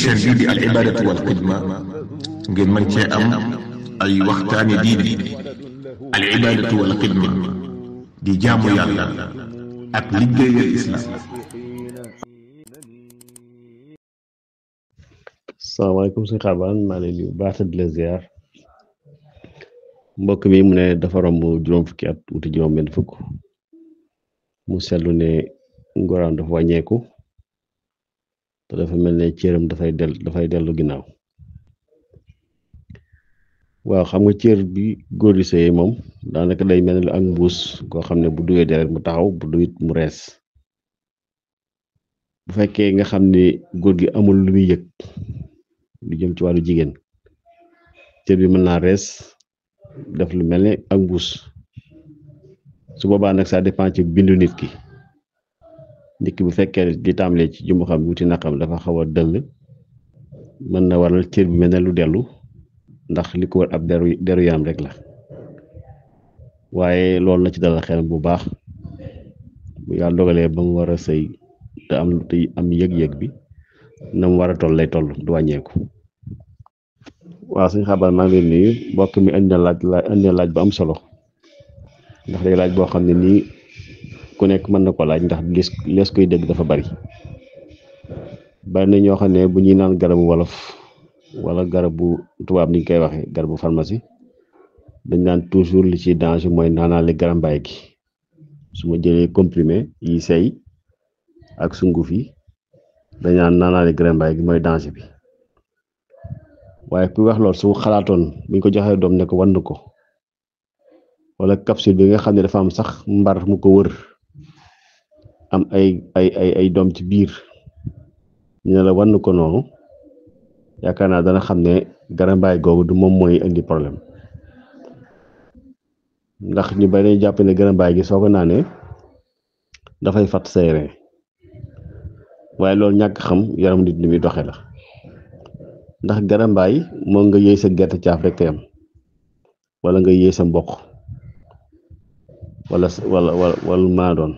chaîne bii di al ibadatu wal xidma ngeen mën cee am ay waxtaani diine al ibadatu wal xidma di jaamu yàlla ak liggéeyal islam. salaamaaleykum sëñ Xaban maa ngi lay nuyu baax di la ziar mbokk mi mu ne dafa romb juróom fukki at wuti juróom benn fukk mu seetlu ne ngoraam dafa wàññeeku te dafa mel ne cëram dafay dellu ginnaaw. waaw xam nga cër bi góor di sëy moom daanaka day mel ne ak mbuus koo xam ne bu duwee deret mu taxaw bu duyit mu rees. bu fekkee nga xam ne góor gi amul lu muy yëg lu jëm ci wàllu jigéen cër bi mën naa rees def lu mel ne ak mbuus su boobaa nag ça dépend ci bindu nit ki bu fekkee di tàmbalee ci jumbu xam wuti naqam dafa xaw a dëll mën na waral cër bi mel ne lu dellu ndax li ko war ab deru yaam rek la waaye loolu na ci dalal xel bu baax bu yàlla dogalee ba mu war a sëy te am yëg-yëg bi na mu war a toll lay toll du wàññeeku. waaw suñu xabaar maa ngi leen nuyu mbokk mi indi na laaj bu am solo ndax day laaj boo xam ne nii ku nekk mën na ko laaj ndax lees koy dégg dafa bari na ñoo xam ne bu ñuy naan garabu wolof wala garabu tubaab ni ñu koy waxee garabu pharmacie dañ naan toujours li ci danger mooy naanaale garambaay gi su ma jëlee comprimé yi sey ak sunguf yi dañ naan naanaale garambaay gi mooy danger bi waaye ku wax loolu su xalaatoon buñ ko joxee doom ne ko wann ko wala capsule bi nga xam ne dafa am sax mbar mu ko wër am ay doom ci biir ñu ne la wann ko noonu yaakaar naa dana xam ne garambaay googu du moom mooy indi problème ndax ñu bari jàpp ne garambaay gi soo ko naanee dafay fat say rein waaye loolu ñàkk xam yaram nit ni muy doxe la ndax garambaay moo nga yëy sa gerte caaf rek am wala nga yëy sa mboq wala maa doon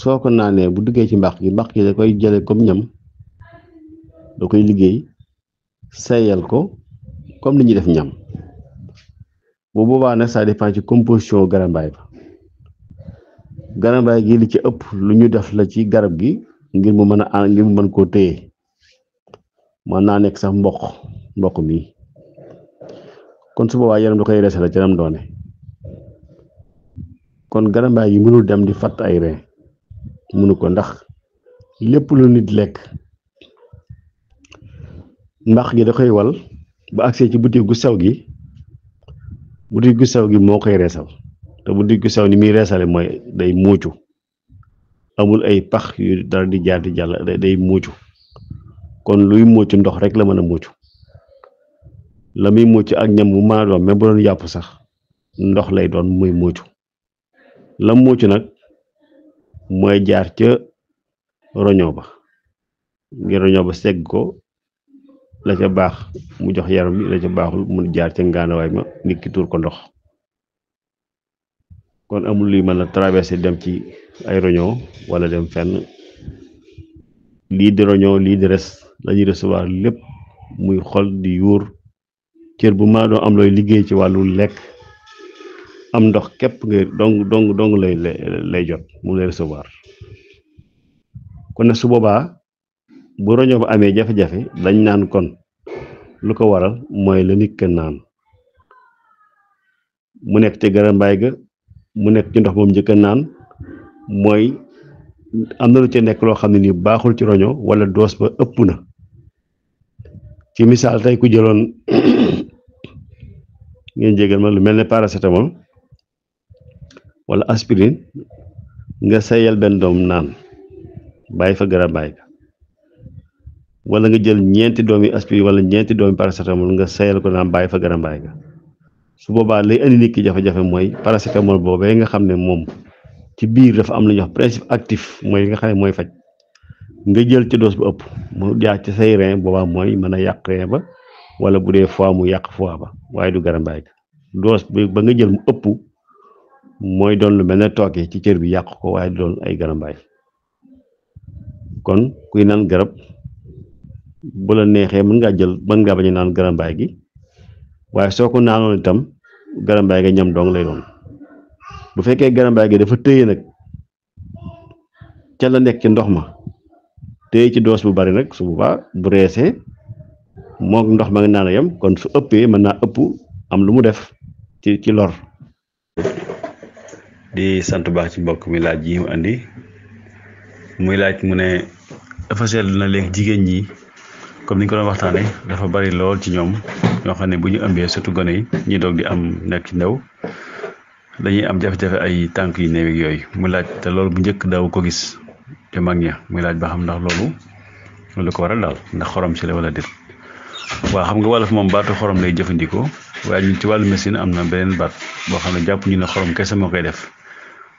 soo ko naanee bu duggee ci mbaq gi da koy jële comme ñam da koy liggéey seeyal ko comme ni ñuy def ñam bu boobaa nag ça dépend ci composition garambaay ba garambaay gi li ci ëpp lu ñu def la ci garab gi ngir mu mën koo téye mën naa nekk sax mboq mi kon su boobaa yaram da koy reesal ci nam doone kon garambaay gi mënul dem di fatt ay rein mënu ko ndax lépp lu nit lekk mbaq gi da koy wal ba agsee ci butit gu sew gi moo koy reesal te butit gu sew ni muy reesale mooy day muucu amul ay pax yu dara di jaar di jàll day muucu kon luy muucu ndox rek la mën a muucu la muy muucu ak ñam bu maa doon même bu doon yàpp sax ndox lay doon muy muucu la muucu nag mooy jaar ca roño ba ngir roño ba segg ko la ca baax mu jox yaram bi la ca baaxul mu jaar ca ngaanawaay ma nit ki tuur ko ndox kon amul luy mën a traversé dem ci ay roño wala dem fenn lii di roño lii di res lañuy recevoir lépp muy xol di yuur cër bu maa doon am looy liggéey ci wàllu lekk am ndox képp nga dong lay jot mu lay recevoir kon nag su boobaa bu roño ba amee jafe-jafe dañ naan kon lu ko waral mooy la nit ka naan mu nekk ci garambaay ga mu nekk ci ndox moom njëkk a naan mooy am na lu ci nekk loo xam ne nii baaxul ci roño wala doos ba ëpp na ci misaal tey ku jëloon ngeen jégal ma lu mel ne paracétamol wala aspirine nga sayal benn doom naan bàyyi fa garambaay ga wala nga jël ñeenti doomi aspirine wala ñeenti doomi paracétamol nga sayal ko naan bàyyi fa garambaay ga su boobaa lay indi nit ki jafe-jafe mooy paracétamol boobee nga xam ne moom ci biir dafa am lu ñuy wax principe actif mooy li nga xam ne mooy faj nga jël ci dose bu ëpp mu jaar ci say rein boobaa mooy mën a yàq rein ba wala bu dee foie mu yàq foie ba waaye du garambaay ga dose bi ba nga jël mu ëpp mooy doon lu mel ne tooke ci cër bi yàq ko waaye du doon ay garambaay kon kuy naan garab bu la neexee mën ngaa bañ a naan garambaay gi waaye soo ko naanoon itam garambaay ga ñam dong lay doon bu fekkee garambaay gi dafa tëye nag ca la nekk ci ndox ma tëye ci doos bu bari nag su boobaa bu reesee mook ndox ma nga naan a yem kon su ëppee mën naa ëpp am lu mu def ci lor. di sant baax ci mbokk mi laaj yi mu andi muy laaj mu ne dafa seetlu na léegi jigéen ñi comme ni ñu ko doon waxtaanee dafa bari lool ci ñoom ñoo xam ne bu ñu ëmbee surtout gone yi ñi doog di am nekk ci ndaw dañuy am jafe-jafe ay tànk yu néew yooyu mu laaj te loolu bu njëkk daw ko gis te mag ña muy laaj ba xam ndax loolu ko waral daal ndax xorom si la wala déet. waaw xam nga wolof moom baatu xorom lay jëfandikoo waaye ñun ci wàllu médecine am na beneen baat boo xam ne jàpp ñu ne xorom kese moo koy def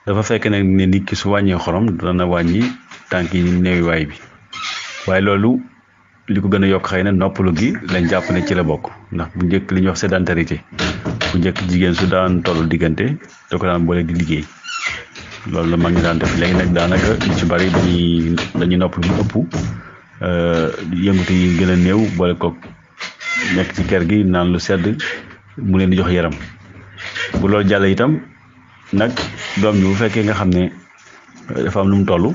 dafa fekk nag ne nit ki su wàññee xorom dana wàññi tànk yi néewiwaay bi waaye loolu li ko gën a yokk xëy na noppalu gi lañ jàpp ne ci la bokk ndax bu njëkk li ñuy wax sédentarité bu njëkk jigéen su daan toll diggante da ko daan boole di liggéey loolu la mag ñi daan def léegi nag daanaka ñu ci bari dañuy noppalu mu ëpp yëngatu yi gën a néew boole ko nekk ci kër gi naan lu sedd mu leen di jox yaram bu loolu jàll itam nag doom ji bu fekkee nga xam ne dafa am lu mu toll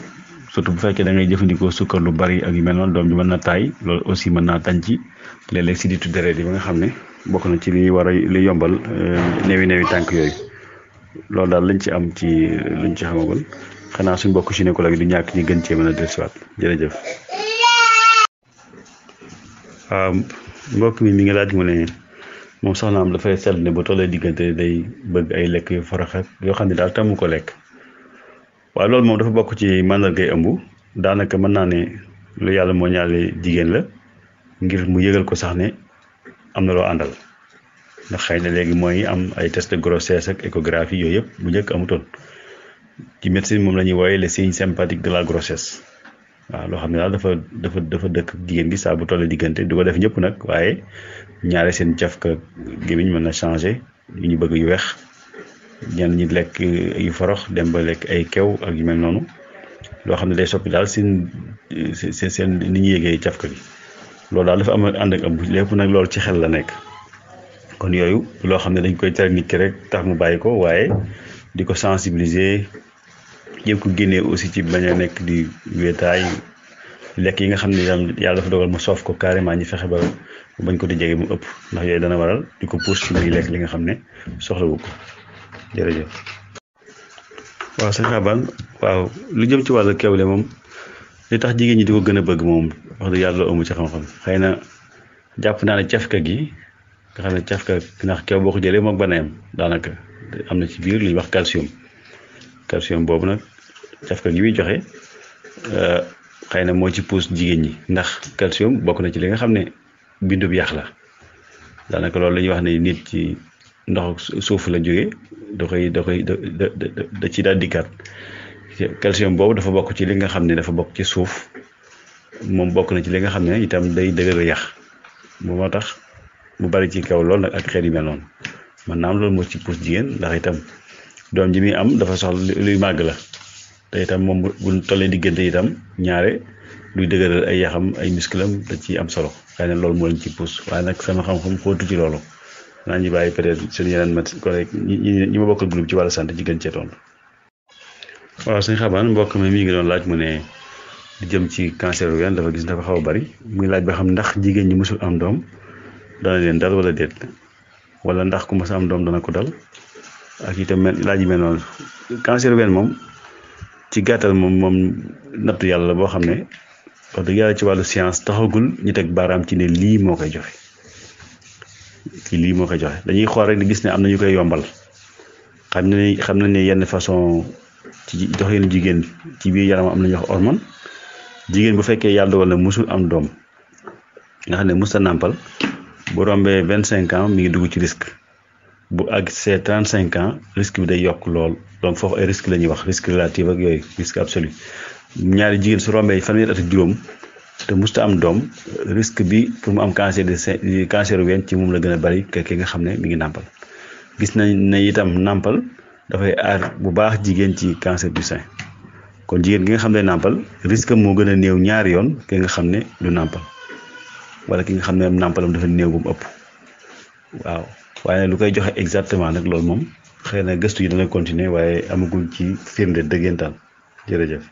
surtout bu fekkee da ngay jëfandikoo sukkar lu bari ak yu mel noonu doom ji mën na taay loolu aussi mën naa tànc léeg-léeg si ditu deret yi ba nga xam ne bokk na ci li war a li yombal néewi tànk yooyu loolu daal lañ ci am ci luñ ci xamagul xanaa suñ bokk gynécologue du ñàkk ñi gën cee mën a dellusiwaat jërëjëf. waaw mbokk mi ngi laaj mu ne moom soxnaam dafay seetlu ne bu tollee diggante day bëgg ay lekk yu farax ak yoo xam ne daal tamu ko lekk waaye loolu moom dafa bokk ci màndargay ëmb daanaka mën naa ne lu yàlla moo ñaale jigéen la ngir mu yëgal ko sax ne am na loo àndal ndax xëy na léegi mooy am ay test de grossesse ak échographie yooyu yëpp bu njëkk amutoon ci médecine moom la ñuy wooyee les signes sympathiques de la grossesse waaw loo xam ne daal dafa dëkk jigéen gi saa bu tollee diggante du ko def ñëpp nag waaye ñaare seen cafka gémmiñ mën na changé yu ñu bëgg yu weex ñenn ñi lekk yu forox dem ba lekk ay kew ak yu mel noonu loo xam ne day soppi daal seen ni ñu yégee cafka gi loolu daal dafa am ànd ak ëmb lépp nag loolu ci xel la nekk kon yooyu loo xam ne dañ koy tere nit ki rek tax mu bàyyi ko waaye di ko sensibiliser yëpp ko génnee aussi ci bañ a nekk di wéetaay lekk yi nga xam ne yàlla dafa dogal mu soof ko carrément ñi fexe ba bañ ko di jege mu ëpp ndax yooyu dana waral di ko pousse ci muy lekk li nga xam ne soxlawu ko jërëjëf. waaw sëñ Xaban waaw lu jëm ci wàllu kewle moom li tax jigéen ñi di ko gën a bëgg moom wax dëgg yàlla amu ci xam-xam xëy na jàpp naa ne cafka gi nga xam ne cafka ndax kew boo ko jëlee moog banayam daanaka am na ci biir lu ñuy wax calcium boobu nag cafka gi muy joxe xëy na moo ci pousse jigéen ñi ndax calcium bokk na ci li nga xam ne bindub yàq la daanaka loolu la ñuy wax ne nit ci ndox suuf la jógee da ci daal dikkaat calcium boobu dafa bokk ci li nga xam ne dafa bokk ci suuf moom bokk na ci li nga xam ne itam day dëgër yàq moo tax mu bari ci kaw lool nag ak xeet yu mel noonu man naam loolu moo ci pousse jigéen ndax itam doom ji muy am dafa soxla luy màgg la te itam moom bu tollee diggante itam ñaare luy dëgëral ay yaxam ay musculam da ci am solo xëy na loolu moo leen ci pousse waaye nag sama xam-xam xóotu ci loolu naa ñu bàyyi peut-être seen yeneen mat collègue ñi ma bokkal groupe ci wàllu santé ci gën cee tontu. waaw sëñ Xaban mbokk mi ngi doon laaj mu ne di jëm ci cancer ween dafa gis dafa xaw a bari muy laaj ba xam ndax jigéen ñi mësul am doom dana leen dal wala déet wala ndax ku mës a am doom dana ko dal ak itam laaj yi mel noonu cancer ween moom ci gàttal moom nattu yàlla la boo xam ne wax dëgg yàlla ci wàllu science taxagul ñu teg baaraam ci ne lii moo koy joxe dañuy xool rek di gis ne am na ñu koy yombal xam nañ ne yenn façon ci doxalinu jigéen ci biir yaram am na ñuy wax hormone jigéen bu fekkee yàlla dogal na musul am doom nga xam ne musta nàmpal bu rombee 25 ans mi ngi dugg ci risque bu àgg see 35 ans risque bi day yokk lool donc foofu ay risque la ñuy wax risque relatif ak yooyu risque absolu ñaari jigéen su rombee fanweeri at ak juróom te musta am doom risque bi pour mu am cancer ween ci moom la gën a bari ki nga xam ne mi ngi nàmpal gis nañ ne itam nàmpal dafay aar bu baax jigéen ci cancer du sein kon jigéen gi nga xam ne nàmpal risque moo gën a néew ñaari yoon ki nga xam ne du nàmpal wala ki nga xam ne nàmpalam dafa néew bu mu ëpp waaw waaye lu koy joxe exactement nag loolu moom xëy na gëstu yi dana continuer waaye amagul ci firnde dëggantaan jërëjëf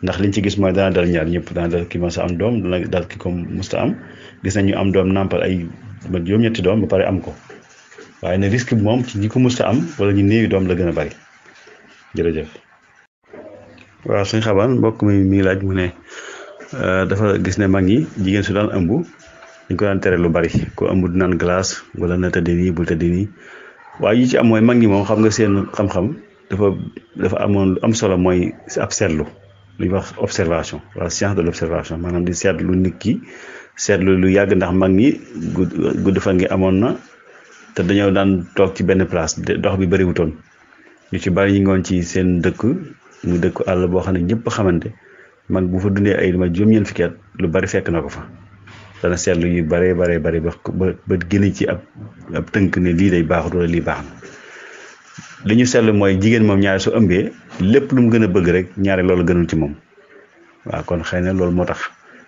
ndax liñ ci gis mooy dana dal ñaar ñëpp dana dal ki mës a am doom dana dal ki ko mësta am gis nañ ñu am doom nàmpal ay ba juróom-ñetti doom ba pare am ko waaye ne risque bi moom ci ñi ko mësta am wala ñu néewi doom la gën a bari jërëjëf. waaw suñ xaban mbokk mi ngi laaj mu ne dafa gis ne mag ñi jigéen su daan ëmb dañ ko daan tere lu bari ko ëmb du naan glace wala na tëddi nii bul tëddi nii waaye yi ci am mooy mag ñi moom xam nga seen xam-xam dafa amoon lu am solo mooy ab seetlu lu ñuy wax observation wala science de l'observation maanaam di seetlu nit ki seetlu lu yàgg ndax mag ñi gudd fan ngi amoon na te dañoo daan toog ci benn place dox bi bëriwutoon ñu ci bari ñu ngi woon ci seen dëkk mu dëkk àll boo xam ne ñëpp xamante mag bu fa dundee ay ma juróom-ñeent fukki at lu bari fekk na ko fa dana seetlu yu bare ba génne ci ab tënk ne lii day baaxut wala lii baax na li ñu seetlu mooy jigéen moom ñaari su ëmbee lépp lu mu gën a bëgg rek ñaari loolu gënul ci moom waaw kon xëy na loolu moo tax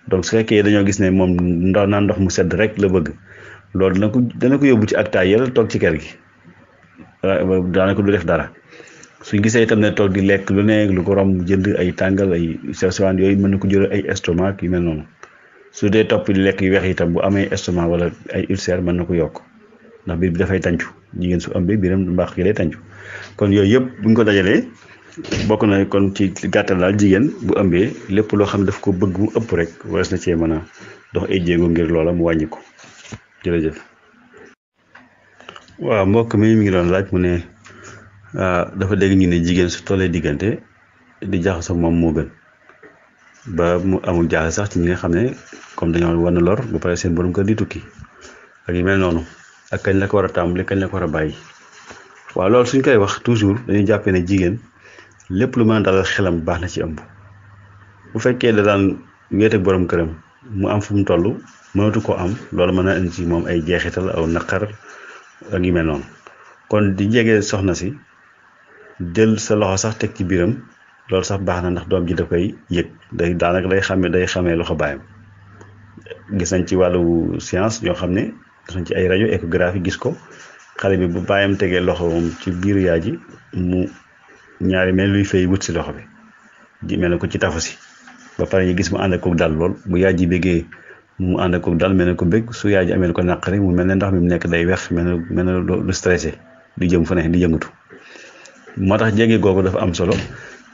donc su fekkee dañoo gis ne moom ndox mu sedd rek la bëgg loolu dana ko yóbbu ci ak taay yàlla toog ci kër gi daanaka du def dara suñ gisee itam ne toog di lekk lu ne lu ko romb jënd ay tàngal ay sewsewaan yooyu mën na ko jural ay estomac yu mel noonu su dee topp di lekk yu weex itam bu amee estomac wala ay ulcère mën na ko yokk ndax biir bi dafay tàncu jigéen su ëmbee biiram mbaax gi day tàncu kon yooyu yëpp buñ ko dajalee bokk na kon ci gàttal daal jigéen bu ëmbee lépp loo xam ne daf ko bëgg mu ëpp rek waras na cee mën a dox ay jéego ngir loola mu wàññi ko jërëjëf. waaw mbokk mi ngi doon laaj mu ne dafa dégg ñu ne jigéen su tollee diggante di jaxasoo moom moo gën ba mu amul jaaxle sax ci ñi nga xam ne comme dañoo war na lor ba pare seen borom kër di tukki ak yu mel noonu ak kañ la ko war a tàmbali kañ la ko war a bàyyi. waaw loolu suñ koy wax toujours dañuy jàppee ne jigéen lépp lu mën a dalal xelam baax na ci ëmb bu fekkee da daan wéet ak borom këram mu am fu mu toll mënatu ko am loolu mën a indi ci moom ay jeexital aw naqar ak yu mel noonu kon di jege soxna si jël sa loxo sax teg ci biiram loolu sax baax na ndax doom ji da koy yëg daanaka day xamee loxo baayam gis nañ ci wàllu science ñoo xam ne gis nañ ci ay rajo échographie gis ko xale bi bu baayam tegee loxoom ci biiru yaay ji mu ñaari mel luy fay wut si loxo bi di mel ne ko ci tafu si ba pare ñu gis mu ànd ak ko dal lool bu yaay ji bëggee mu ànd ak ko dal mel ne ko bëgg su yaay ji amee ko naqari mu mel ne ndox mi mu nekk day wex mel ne lu stressé di jëm fu ne di yëngatu moo tax jege googu dafa am solo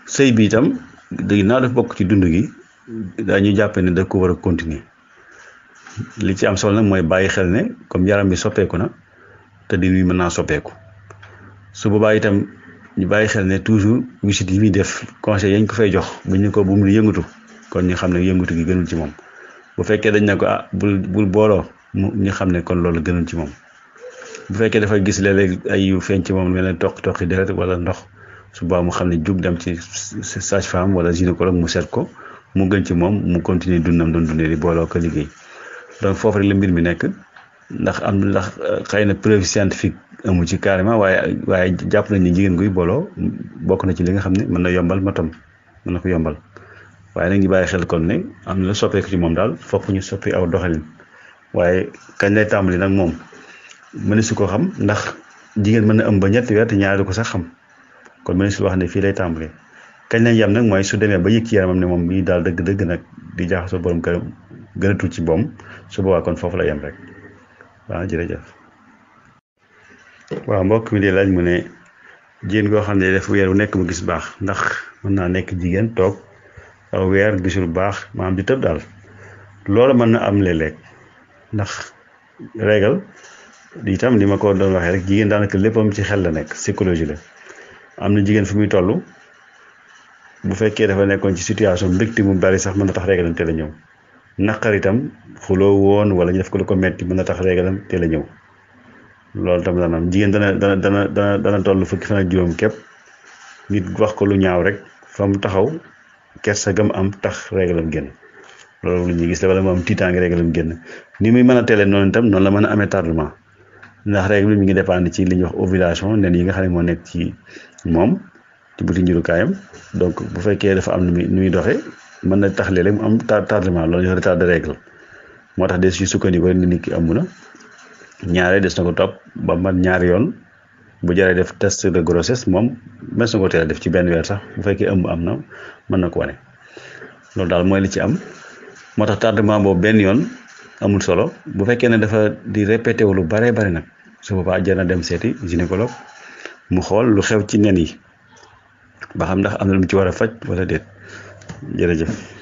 sëy bi itam dégg naa dafa bokk ci dund gi dañuy jàppe ne da ko war a continuer li ci am solo nag mooy bàyyi xel ne comme yaram bi soppeeku na te di mën naa soppeeku su boobaa itam ñu bàyyi xel ne toujours visite yi muy def conseil yañ ko fay jox bu ñu ko bu mu yëngatu kon ñu xam ne yëngatu gi gënul ci moom bu fekkee dañ ne ko bul booloo ñu xam ne kon loolu gënul ci moom bu fekkee dafa gis léeg-léeg ay yu feeñ ci moom mel ne toqi deret wala ndox su boobaa mu xam ne jug dem ci sage-femme wala gynécologue mu seet ko mu gën ci moom mu continuer dundam doon dundee di booloo ko liggéey donc foofu rek la mbir mi nekk ndax xëy na preuve scientifique amu ci carrément waaye jàpp nañ ni jigéen guy booloo bokk na ci li nga xam ne mën na yombal matam mën na ko yombal waaye nag ñu bàyyi xel kon ne am na la soppeeku ci moom daal fokk ñu soppi aw doxalin waaye kañ lay tàmbali nag moom mëne su ko xam ndax jigéen mën na ëmb ba ñetti weer te ñaari ko sax xam kon mëne su wax ne fii lay tàmbali kañ lañ yem nag mooy su demee ba yëg ci yaramam ne moom bii daal dëgg-dëgg nag di jaxasoo borom kër gën a tuut ci boom su boobaa kon foofu la yem rek waaw jërëjëf. waaw mbokk mi di laaj mu ne jigéen koo xam ne def weer wu nekk mu gis baax ndax mën naa nekk jigéen toog aw weer gisul baax maanaam di tëb daal loolu mën na am léeg-léeg ndax régal itam ni ma ko doon waxee rek jigéen daanaka léppam ci xel la nekk psychologie la am na jigéen fu muy toll bu fekkee dafa nekkoon ci situation mbégte mu bari sax mën na tax régalam teel a ñëw naqar itam xuloo woon wala ñu def ko lu ko metti mën na tax régalam teel a ñëw loolu tam dana am jigéen dana toll fukki fan ak juróom képp nit wax ko lu ñaaw rek fa mu taxaw kersa gam am tax régalam génn loolu lu ñuy gis la wala mu am tiitaange régalam génn ni muy mën a teelee noonu itam noonu la mën a amee tardement ndax règle mi ngi dépendre ci li ñuy wax ovulation nen yi nga xam ne moo nekk ci moom ci buti njurukaayam donc bu fekkee dafa am nu muy doxee mën na tax léeg-léeg mu am tardement loolu ñu retard de règle moo tax des ci sukkandiku ni nit ki ëmb na ñaare des na ko topp ba mat ñaari yoon bu jaree def test de grossesse moom mës na ko teel a def ci benn weer sax bu fekkee ëmb am na mën na ko wane loolu daal mooy li ci am moo tax tardement boobu benn yoon amul solo bu fekkee ne dafa di répété wu lu bare bari nag su boobaa jar na dem seeti gynécologue mu xool lu xew ci nen yi ba xam ndax am na lu mu ci war a faj wala déet jërëjëf.